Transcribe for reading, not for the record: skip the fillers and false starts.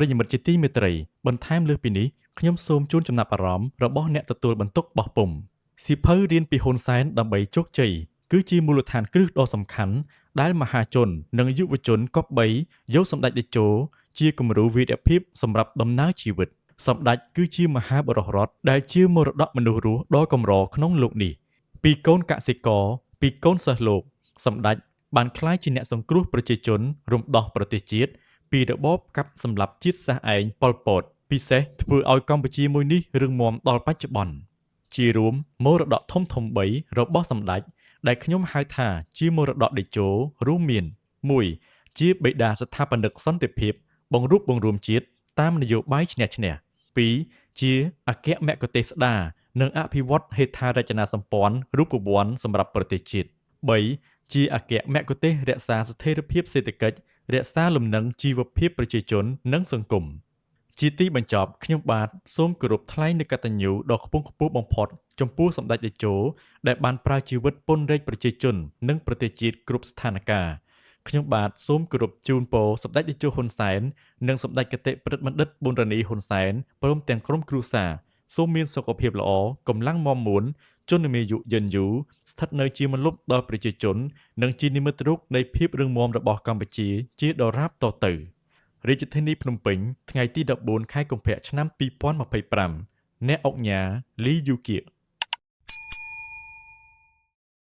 ប្រិយមិត្តជាទីមេត្រីបន្ថែមលើសពីនេះខ្ញុំសូមជូនចំណាប់អារម្មណ៍របស់អ្នកទទួលបន្ទុកបោះពុម្ពសៀវភៅរៀនពីហ៊ុនសែនដើម្បីជោគជ័យគឺជាមូលដ្ឋានគ្រឹះដ៏សំខាន់ដែលមហាជននិងយុវជនគប្បីយកសម្ដេចតេជោជាគំរូវីរភាពសម្រាប់ដំណើរជីវិតសម្ដេចគឺជាមហាបុរសរដ្ឋដែលជាមរតកមនុស្សរស់ដ៏កម្រក្នុងលោកនេះពីកូនកសិករពីកូនសិស្សលោកសម្ដេចបានក្លាយជាអ្នកសង្គ្រោះប្រជាជនរំដោះប្រទេសជាតិពីរបបកាប់សម្លាប់ជាតិសាសន៍ឯងប៉ុលពតពិសេសធ្វើឲ្យកម្ពុជាមួយនេះរឹងមាំដល់បច្ចុប្បន្នជារួមមរតកធំ3របស់សម្ដេចដែលខ្ញុំហៅថាជាមរតកតេជោរួមមាន 1. ជាបិតាស្ថាបនិកសន្តិភាពបង្រួបបង្រួមជាតិតាមនយោបាយឈ្នះឈ្នះ 2. ជាអគ្គមគ្គុទ្ទេសក៍ស្ដារនិងអភិវឌ្ឍហេដ្ឋារចនាសម្ព័ន្ធរូបវន្តសម្រាប់ប្រទេសជាតិ 3. ជាអគ្គមគ្គុទ្ទេសករក្សាស្ថិរភាពសេដ្ឋកិច្ចរក្សាលំនឹងជីវភាពប្រជាជននិងសង្គមជាទីបញ្ចប់ខ្ញុំបាទសូមគោរពថ្លែងនូវកតញ្ញូដ៏ខ្ពង់ខ្ពស់បំផុតចំពោះសម្ដេចតេជោដែលបានប្រើជីវិតពន្ធរែកប្រជាជននិងប្រទេសជាតិគ្រប់ស្ថានភាពខ្ញុំបាទសូមគោរពជូនពរសម្ដេចតេជោហ៊ុនសែននិងសម្ដេចគតិប្រិទ្ធបណ្ឌិតប៊ុនរ៉ានីហ៊ុនសែនព្រមទាំងក្រុមគ្រួសារសូមមានសុខភាពល្អកម្លាំងមាំមួនជន្មាយុយឺនយូរស្ថិតនៅជាម្លប់ដល់ប្រជាជននិងជានិមិត្តរូបនៃភាពរឹងមាំរបស់កម្ពុជាជាដរាបតទៅរាជធានីភ្នំពេញថ្ងៃទី14ខែកុម្ភៈឆ្នាំ2025អ្នកអង្គញាលីយូគៀ